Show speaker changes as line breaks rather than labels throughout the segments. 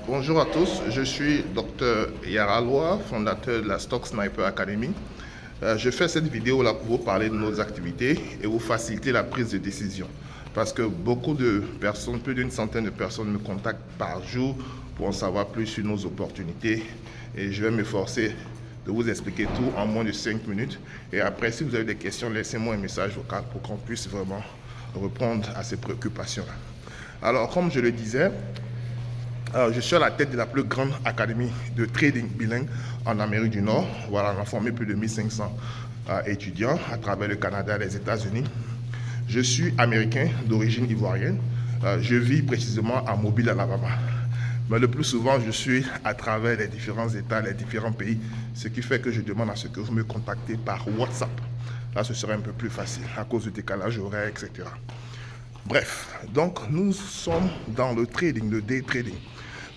Bonjour à tous, je suis Dr Yara Loa, fondateur de la Stock Sniper Academy. Je fais cette vidéo là pour vous parler de nos activités et vous faciliter la prise de décision. Parce que beaucoup de personnes, plus d'une centaine de personnes me contactent par jour pour en savoir plus sur nos opportunités. Et je vais m'efforcer de vous expliquer tout en moins de 5 minutes. Et après, si vous avez des questions, laissez-moi un message vocal pour qu'on puisse vraiment répondre à ces préoccupations-là. Alors, comme je le disais, je suis à la tête de la plus grande académie de trading bilingue en Amérique du Nord. Voilà, on a formé plus de 1500 étudiants à travers le Canada et les États-Unis. Je suis américain d'origine ivoirienne. Je vis précisément à Mobile, Alabama. Mais le plus souvent, je suis à travers les différents États, les différents pays, ce qui fait que je demande à ce que vous me contactez par WhatsApp. Là, ce serait un peu plus facile à cause du décalage horaire, etc. Bref, donc nous sommes dans le trading, le day trading.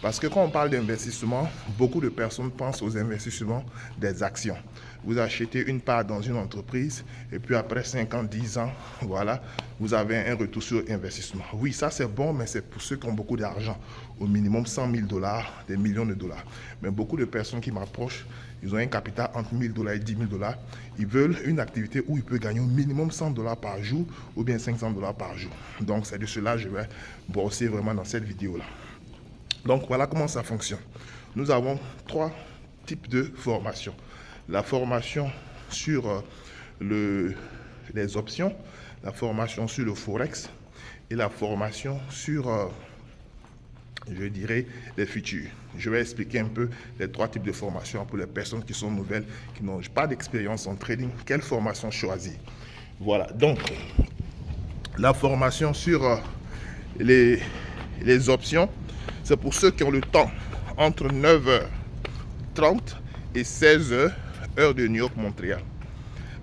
Parce que quand on parle d'investissement, beaucoup de personnes pensent aux investissements des actions. Vous achetez une part dans une entreprise et puis après 5 ans, 10 ans, voilà, vous avez un retour sur investissement. Oui, ça c'est bon, mais c'est pour ceux qui ont beaucoup d'argent. Au minimum 100 000 $, des millions de dollars. Mais beaucoup de personnes qui m'approchent, ils ont un capital entre 1 000 $ et 10 000 $. Ils veulent une activité où ils peuvent gagner au minimum 100 $ par jour ou bien 500 $ par jour. Donc c'est de cela que je vais brosser vraiment dans cette vidéo-là. Donc voilà comment ça fonctionne. Nous avons 3 types de formations. La formation sur les options, la formation sur le Forex et la formation sur, je dirais, les futurs. Je vais expliquer un peu les 3 types de formations pour les personnes qui sont nouvelles, qui n'ont pas d'expérience en trading. Quelle formation choisir? Voilà, donc la formation sur les options, c'est pour ceux qui ont le temps entre 9h30 et 16h, heure de New York, Montréal.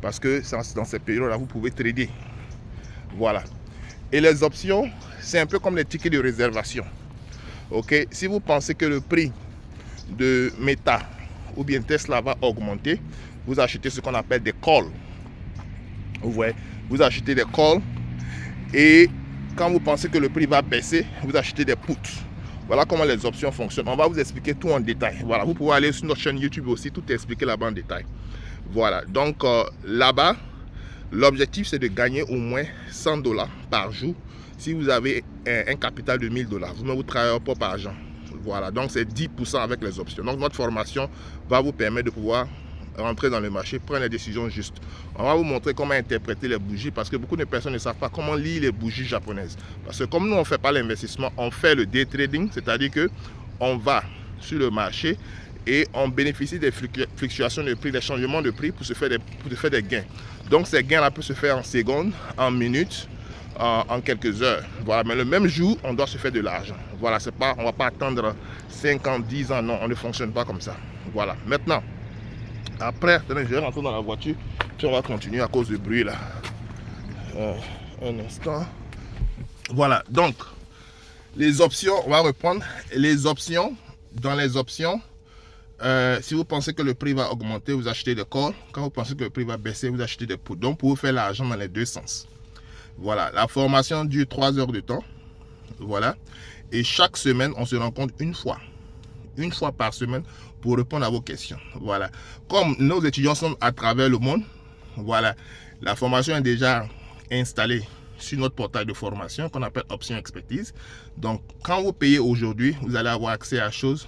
Parce que dans ces périodes-là, vous pouvez trader. Voilà. Et les options, c'est un peu comme les tickets de réservation. Ok, si vous pensez que le prix de Meta ou bien Tesla va augmenter, vous achetez ce qu'on appelle des calls. Vous voyez, vous achetez des calls et quand vous pensez que le prix va baisser, vous achetez des puts. Voilà comment les options fonctionnent. On va vous expliquer tout en détail. Voilà, vous pouvez aller sur notre chaîne YouTube aussi, tout est expliqué là-bas en détail. Voilà, donc là-bas, l'objectif c'est de gagner au moins 100 $ par jour. Si vous avez un capital de 1000 $, vous ne vous travaillez pas par argent. Voilà, donc c'est 10% avec les options. Donc notre formation va vous permettre de pouvoir rentrer dans le marché, prendre les décisions justes. On va vous montrer comment interpréter les bougies parce que beaucoup de personnes ne savent pas comment lire les bougies japonaises. Parce que comme nous, on ne fait pas l'investissement, on fait le day trading, c'est-à-dire qu'on va sur le marché et on bénéficie des fluctuations de prix, des changements de prix pour se faire des gains. Donc ces gains-là peuvent se faire en secondes, en minutes, en quelques heures. Voilà, mais le même jour, on doit se faire de l'argent. Voilà, c'est pas, on ne va pas attendre 5 ans, 10 ans, non, on ne fonctionne pas comme ça. Voilà, maintenant, après, je vais rentrer dans la voiture, puis on va continuer à cause du bruit là. Un instant. Voilà, donc, les options, on va reprendre. Les options, dans les options, si vous pensez que le prix va augmenter, vous achetez des calls. Quand vous pensez que le prix va baisser, vous achetez des puts. Donc, pour vous faire l'argent dans les deux sens. Voilà, la formation dure 3 heures de temps. Voilà, et chaque semaine, on se rencontre une fois par semaine pour répondre à vos questions. Voilà, comme nos étudiants sont à travers le monde, voilà, la formation est déjà installée sur notre portail de formation qu'on appelle Option Expertise. Donc quand vous payez aujourd'hui, vous allez avoir accès à choses,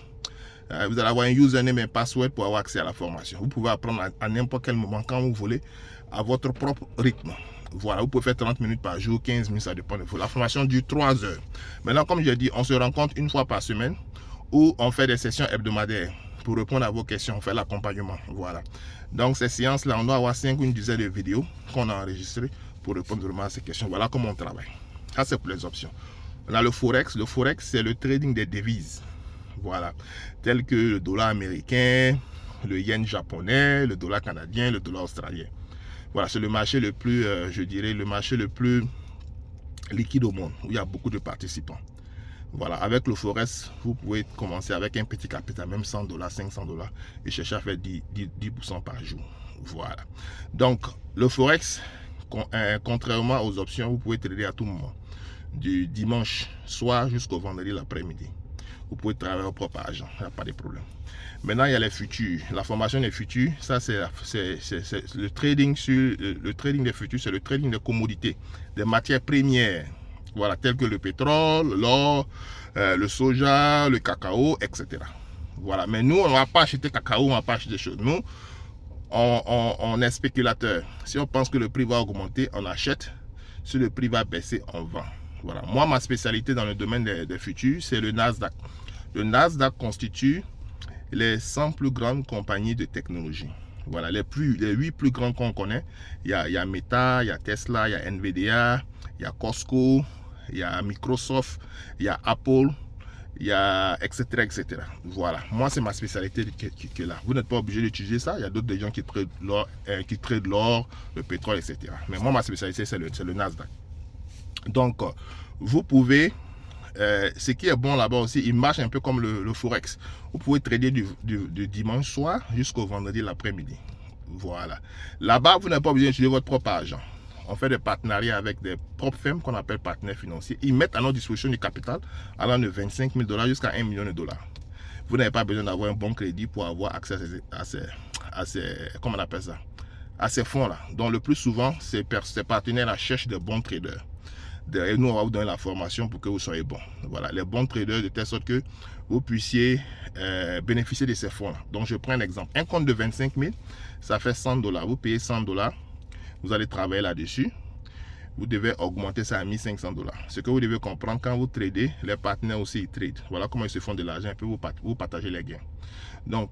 vous allez avoir un username et un password pour avoir accès à la formation. Vous pouvez apprendre à n'importe quel moment, quand vous voulez, à votre propre rythme. Voilà, vous pouvez faire 30 minutes par jour, 15 minutes, ça dépend de vous. La formation dure 3 heures. Maintenant, comme j'ai dit, on se rencontre une fois par semaine où on fait des sessions hebdomadaires pour répondre à vos questions, on fait l'accompagnement. Voilà. Donc, ces séances-là, on doit avoir 5 ou une dizaine de vidéos qu'on a enregistrées pour répondre vraiment à ces questions. Voilà comment on travaille. Ça, c'est pour les options. On a le Forex. Le Forex, c'est le trading des devises. Voilà. Tel que le dollar américain, le yen japonais, le dollar canadien, le dollar australien. Voilà, c'est le marché le plus, je dirais, le marché le plus liquide au monde, où il y a beaucoup de participants. Voilà, avec le Forex, vous pouvez commencer avec un petit capital, même 100 $, 500 $, et chercher à faire 10% par jour. Voilà. Donc, le Forex, contrairement aux options, vous pouvez trader à tout moment, du dimanche soir jusqu'au vendredi l'après-midi. vous pouvez travailler votre propre argent, il n'y a pas de problème. Maintenant, il y a les futurs. La formation des futurs, ça c'est le trading sur le trading des futurs, c'est le trading des commodités, des matières premières, voilà, telles que le pétrole, l'or, le soja, le cacao, etc. Voilà, mais nous, on ne va pas acheter cacao, on ne va pas acheter des choses. Nous, on est spéculateur. Si on pense que le prix va augmenter, on achète. Si le prix va baisser, on vend. Voilà. Moi, ma spécialité dans le domaine des futurs, c'est le Nasdaq. Le Nasdaq constitue les 100 plus grandes compagnies de technologie. Voilà, les 8 plus grands qu'on connaît. Il y a Meta, il y a Tesla, il y a Nvidia, il y a Costco, il y a Microsoft, il y a Apple, il y a etc. etc. Voilà, moi c'est ma spécialité qui est là. Vous n'êtes pas obligé d'utiliser ça. Il y a d'autres gens qui traitent l'or, le pétrole, etc. Mais moi, ma spécialité, c'est le Nasdaq. Donc, vous pouvez... ce qui est bon là-bas aussi, il marche un peu comme le Forex. Vous pouvez trader du dimanche soir jusqu'au vendredi l'après-midi. Voilà. Là-bas, vous n'avez pas besoin d'utiliser votre propre argent. On fait des partenariats avec des propres firmes qu'on appelle partenaires financiers. Ils mettent à notre disposition du capital allant de 25 000 $ jusqu'à 1 million de $. Vous n'avez pas besoin d'avoir un bon crédit pour avoir accès à comment on appelle ça, à ces fonds-là. Donc le plus souvent, ces partenaires cherchent de bons traders. Et nous, on va vous donner la formation pour que vous soyez bon. Voilà, les bons traders de telle sorte que vous puissiez bénéficier de ces fonds-là. Donc, je prends un exemple. Un compte de 25 000, ça fait 100 $. Vous payez 100 $. Vous allez travailler là-dessus. Vous devez augmenter ça à 1 500 $. Ce que vous devez comprendre, quand vous tradez, les partenaires aussi ils tradent. Voilà comment ils se font de l'argent et puis vous partagez les gains. Donc,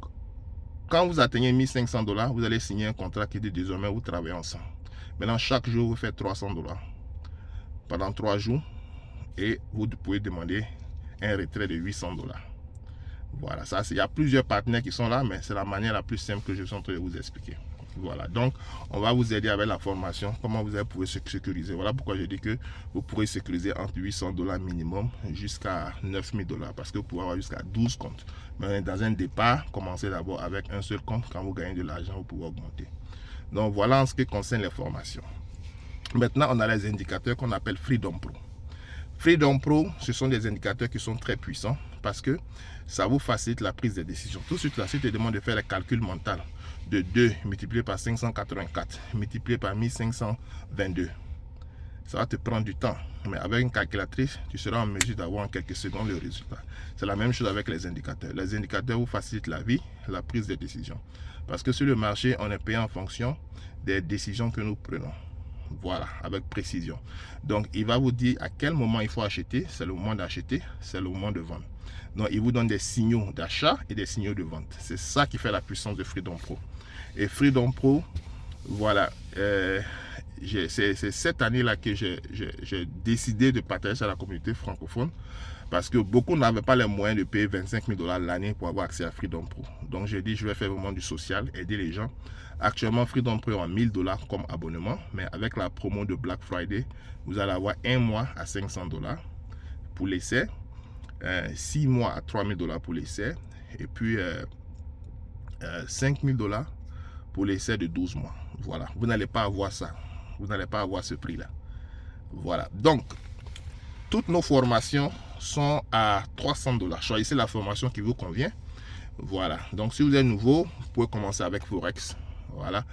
quand vous atteignez 1 500 $, vous allez signer un contrat qui dit désormais vous travaillez ensemble. Maintenant, chaque jour, vous faites 300 $ pendant 3 jours et vous pouvez demander un retrait de 800 $. Voilà, ça, il y a plusieurs partenaires qui sont là, mais c'est la manière la plus simple que je suis en train de vous expliquer. Voilà, donc on va vous aider avec la formation, comment vous allez pouvoir sécuriser. Voilà pourquoi je dis que vous pourrez sécuriser entre 800 $ minimum jusqu'à 9 000 $, parce que vous pouvez avoir jusqu'à 12 comptes. Mais dans un départ, commencez d'abord avec un seul compte. Quand vous gagnez de l'argent, vous pouvez augmenter. Donc voilà en ce qui concerne les formations. Maintenant, on a les indicateurs qu'on appelle Freedom Pro. Freedom Pro, ce sont des indicateurs qui sont très puissants parce que ça vous facilite la prise de décision. Tout de suite, là, si je te demande de faire le calcul mental de 2 multiplié par 584, multiplié par 1522, ça va te prendre du temps. Mais avec une calculatrice, tu seras en mesure d'avoir en quelques secondes le résultat. C'est la même chose avec les indicateurs. Les indicateurs vous facilitent la vie, la prise de décision. Parce que sur le marché, on est payé en fonction des décisions que nous prenons. Voilà, avec précision. Donc, il va vous dire à quel moment il faut acheter. C'est le moment d'acheter, c'est le moment de vendre. Donc, il vous donne des signaux d'achat et des signaux de vente. C'est ça qui fait la puissance de Freedom Pro. Et Freedom Pro, voilà, c'est cette année-là que j'ai décidé de partager ça à la communauté francophone. Parce que beaucoup n'avaient pas les moyens de payer 25 000 $ l'année pour avoir accès à Freedom Pro. Donc, j'ai dit, je vais faire vraiment du social, aider les gens. Actuellement, Freedom Pro a 1 000 $ comme abonnement. Mais avec la promo de Black Friday, vous allez avoir 1 mois à 500 $ pour l'essai. 6 mois à 3 000 $ pour l'essai. Et puis, 5 000 $ pour l'essai de 12 mois. Voilà, vous n'allez pas avoir ça. Vous n'allez pas avoir ce prix-là. Voilà, donc, toutes nos formations sont à 300 $. Choisissez la formation qui vous convient. Voilà, donc si vous êtes nouveau, vous pouvez commencer avec Forex. Voilà,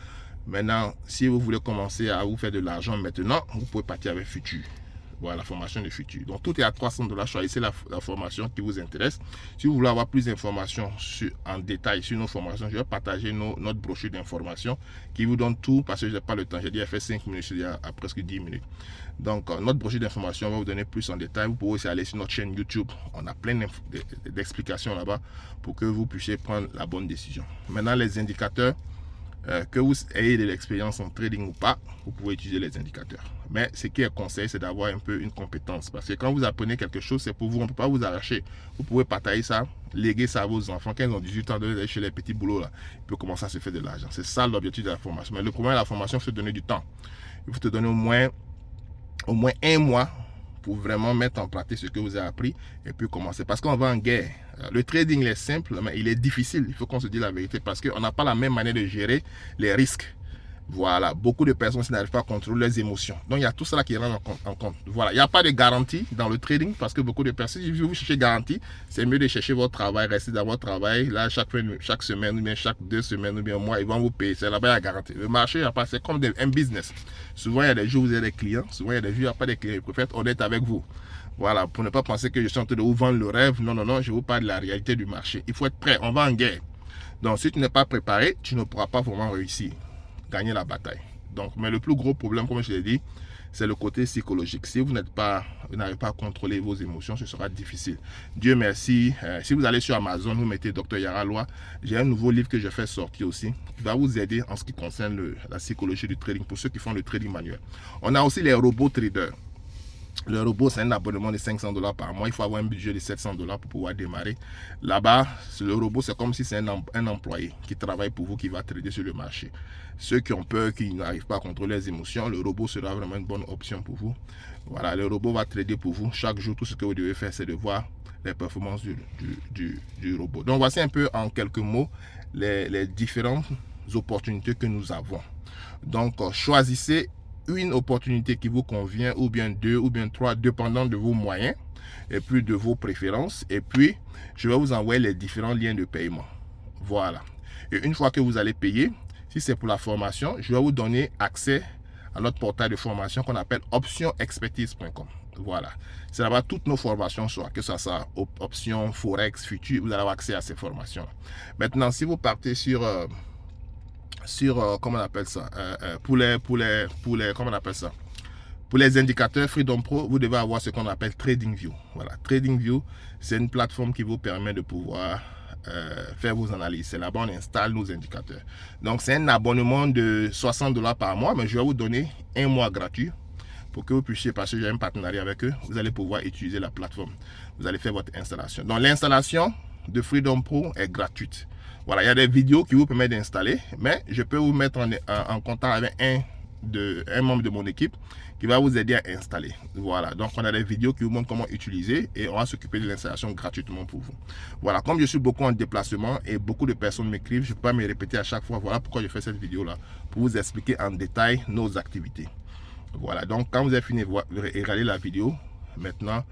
maintenant, si vous voulez commencer à vous faire de l'argent maintenant, vous pouvez partir avec Futur. Voilà, la formation de Futur. Donc, tout est à 300 $. Choisissez la formation qui vous intéresse. Si vous voulez avoir plus d'informations en détail sur nos formations, je vais partager notre brochure d'informations qui vous donne tout parce que je n'ai pas le temps. J'ai dit, elle fait 5 minutes, il y a presque 10 minutes. Donc, notre brochure d'informations va vous donner plus en détail. Vous pouvez aussi aller sur notre chaîne YouTube. On a plein d'explications là-bas pour que vous puissiez prendre la bonne décision. Maintenant, les indicateurs, que vous ayez de l'expérience en trading ou pas, vous pouvez utiliser les indicateurs. Mais ce qui est conseillé, c'est d'avoir un peu une compétence. Parce que quand vous apprenez quelque chose, c'est pour vous, on ne peut pas vous arracher. Vous pouvez partager ça, léguer ça à vos enfants. Quand ils ont 18 ans, d'aller chez les petits boulots, là, ils peuvent commencer à se faire de l'argent. C'est ça l'objectif de la formation. Mais le problème de la formation, c'est de donner du temps. Il faut te donner au moins 1 mois pour vraiment mettre en pratique ce que vous avez appris et puis commencer. Parce qu'on va en guerre. Le trading est simple, mais il est difficile. Il faut qu'on se dise la vérité parce qu'on n'a pas la même manière de gérer les risques. Voilà, beaucoup de personnes n'arrivent pas à contrôler leurs émotions. Donc, il y a tout cela qui rentre en compte. Voilà, il n'y a pas de garantie dans le trading parce que beaucoup de personnes, si vous cherchez garantie, c'est mieux de chercher votre travail, rester dans votre travail. Là, chaque semaine ou bien chaque 2 semaines ou bien un mois, ils vont vous payer. C'est là-bas la garantie. Le marché, c'est comme un business. Souvent, il y a des jours où vous avez des clients. Souvent, il y a des jours où il n'y a pas de clients. Je préfère être honnête avec vous. Voilà, pour ne pas penser que je suis en train de vous vendre le rêve. Non, non, non, je vous parle de la réalité du marché. Il faut être prêt. On va en guerre. Donc, si tu n'es pas préparé, tu ne pourras pas vraiment réussir, gagner la bataille. Donc, mais le plus gros problème, comme je l'ai dit, c'est le côté psychologique. Si vous n'arrivez pas à contrôler vos émotions, ce sera difficile. Dieu merci. Si vous allez sur Amazon, vous mettez Dr Yara Loa. J'ai un nouveau livre que je fais sortir aussi, qui va vous aider en ce qui concerne la psychologie du trading, pour ceux qui font le trading manuel. On a aussi les robots traders. Le robot, c'est un abonnement de 500 $ par mois. Il faut avoir un budget de 700 $ pour pouvoir démarrer. Là-bas, le robot, c'est comme si c'est un employé qui travaille pour vous, qui va trader sur le marché. Ceux qui ont peur, qui n'arrivent pas à contrôler les émotions, le robot sera vraiment une bonne option pour vous. Voilà, le robot va trader pour vous. Chaque jour, tout ce que vous devez faire, c'est de voir les performances du robot. Donc, voici un peu en quelques mots les différentes opportunités que nous avons. Donc, choisissez une opportunité qui vous convient, ou bien 2 ou bien 3, dépendant de vos moyens et puis de vos préférences. Et puis, je vais vous envoyer les différents liens de paiement. Voilà. Et une fois que vous allez payer, si c'est pour la formation, je vais vous donner accès à notre portail de formation qu'on appelle optionexpertise.com. Voilà. C'est là-bas toutes nos formations sont, que ce soit options, forex, futur, vous allez avoir accès à ces formations. Maintenant, si vous partez sur comment on appelle ça, pour les indicateurs Freedom Pro, vous devez avoir ce qu'on appelle TradingView. Voilà, TradingView, c'est une plateforme qui vous permet de pouvoir faire vos analyses. C'est là-bas on installe nos indicateurs. Donc c'est un abonnement de 60 $ par mois, mais je vais vous donner un mois gratuit pour que vous puissiez, parce que j'ai un partenariat avec eux, vous allez pouvoir utiliser la plateforme. Vous allez faire votre installation. Donc l'installation de Freedom Pro est gratuite. Voilà, il y a des vidéos qui vous permettent d'installer, mais je peux vous mettre en contact avec un membre de mon équipe qui va vous aider à installer. Voilà, donc on a des vidéos qui vous montrent comment utiliser et on va s'occuper de l'installation gratuitement pour vous. Voilà, comme je suis beaucoup en déplacement et beaucoup de personnes m'écrivent, je ne peux pas me répéter à chaque fois. Voilà pourquoi je fais cette vidéo là, pour vous expliquer en détail nos activités. Voilà, donc quand vous avez fini de regarder la vidéo, maintenant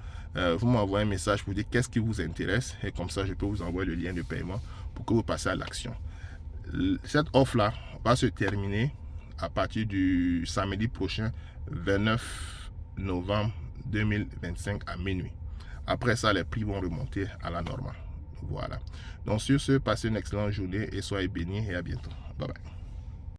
vous m'envoyez un message pour dire qu'est-ce qui vous intéresse et comme ça je peux vous envoyer le lien de paiement pour que vous passiez à l'action. Cette offre là va se terminer à partir du samedi prochain, 29 novembre 2025 à minuit. Après ça, les prix vont remonter à la normale. Voilà. Donc sur ce, passez une excellente journée et soyez bénis et à bientôt. Bye bye.